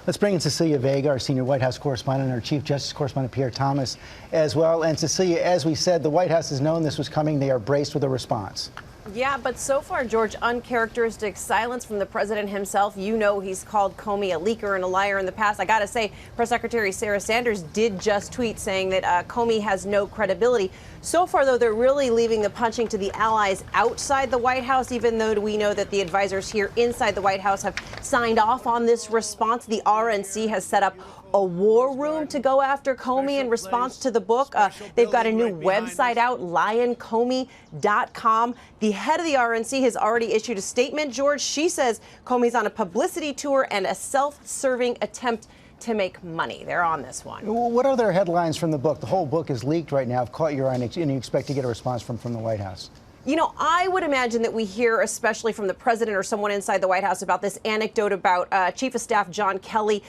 Let's bring in Cecilia Vega, our senior White House correspondent, and our Chief Justice correspondent, Pierre Thomas, as well. And Cecilia, as we said, the White House has known this was coming. They are braced with a response. Yeah, but so far, George, uncharacteristic silence from the president himself. You know he's called Comey a leaker and a liar in the past. I got to say, Press Secretary Sarah Sanders did just tweet saying that Comey has no credibility. So far, though, they're really leaving the punching to the allies outside the White House, even though we know that the advisors here inside the White House have signed off on this response. The RNC has set up a war room to go after Comey in response to the book. They've got a new website out, lioncomey.com. The head of the RNC has already issued a statement, George. She says Comey's on a publicity tour and a self-serving attempt to make money. They're on this one. What other headlines from the book? The whole book is leaked right now. I've caught your eye, and you expect to get a response from the White House. You know, I would imagine that we hear, especially from the president or someone inside the White House, about this anecdote about Chief of Staff John Kelly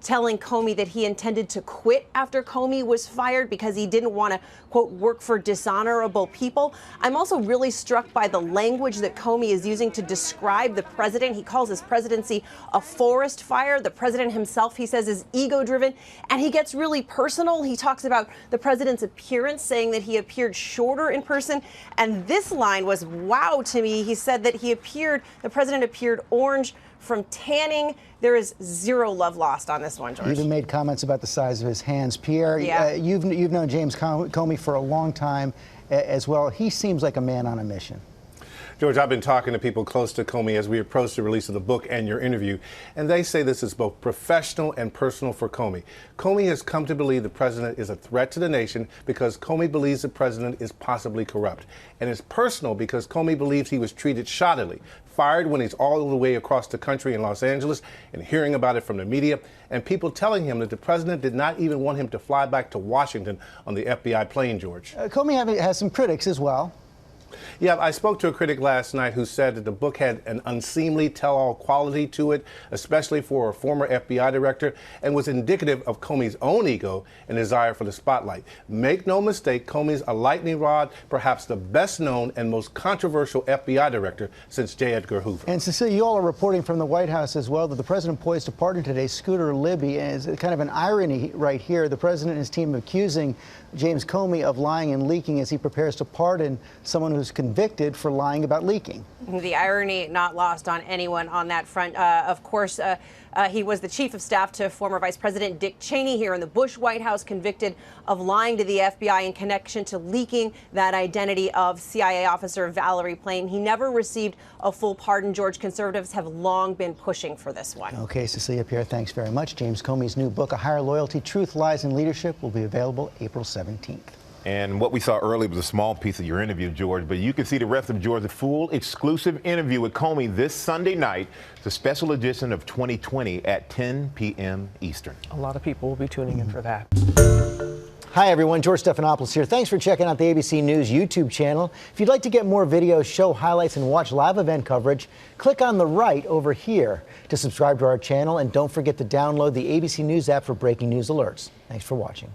telling Comey that he intended to quit after Comey was fired because he didn't want to, quote, work for dishonorable people. I'm also really struck by the language that Comey is using to describe the president. He calls his presidency a forest fire. The president himself, he says, is ego-driven, and he gets really personal. He talks about the president's appearance, saying that he appeared shorter in person. And this line was wow to me. He said that the president appeared orange from tanning. There is zero love lost on this one, George. He even made comments about the size of his hands. Pierre, yeah. You've known James Comey for a long time as well. He seems like a man on a mission. George, I've been talking to people close to Comey as we approach the release of the book and your interview, and they say this is both professional and personal for Comey. Comey has come to believe the president is a threat to the nation because Comey believes the president is possibly corrupt. And it's personal because Comey believes he was treated shoddily, fired when he's all the way across the country in Los Angeles and hearing about it from the media, and people telling him that the president did not even want him to fly back to Washington on the FBI plane, George. Comey has some critics as well. Yeah, I spoke to a critic last night who said that the book had an unseemly tell-all quality to it, especially for a former FBI director, and was indicative of Comey's own ego and desire for the spotlight. Make no mistake, Comey's a lightning rod, perhaps the best known and most controversial FBI director since J. Edgar Hoover. And Cecilia, you all are reporting from the White House as well that the president poised to pardon today Scooter Libby. And it's kind of an irony right here. The president and his team accusing James Comey of lying and leaking as he prepares to pardon someone who's convicted for lying about leaking. The irony not lost on anyone on that front. Of course, he was the chief of staff to former Vice President Dick Cheney here in the Bush White House, convicted of lying to the FBI in connection to leaking that identity of CIA officer Valerie Plame. He never received a full pardon. George, conservatives have long been pushing for this one. Okay, Cecilia, Pierre, thanks very much. James Comey's new book, A Higher Loyalty, Truth, Lies, and Leadership, will be available April 17th. And what we saw earlier was a small piece of your interview, George, but you can see the rest of George's full exclusive interview with Comey this Sunday night. It's a special edition of 2020 at 10 p.m. Eastern. A lot of people will be tuning in for that. Hi, everyone. George Stephanopoulos here. Thanks for checking out the ABC News YouTube channel. If you'd like to get more videos, show highlights, and watch live event coverage, click on the right over here to subscribe to our channel. And don't forget to download the ABC News app for breaking news alerts. Thanks for watching.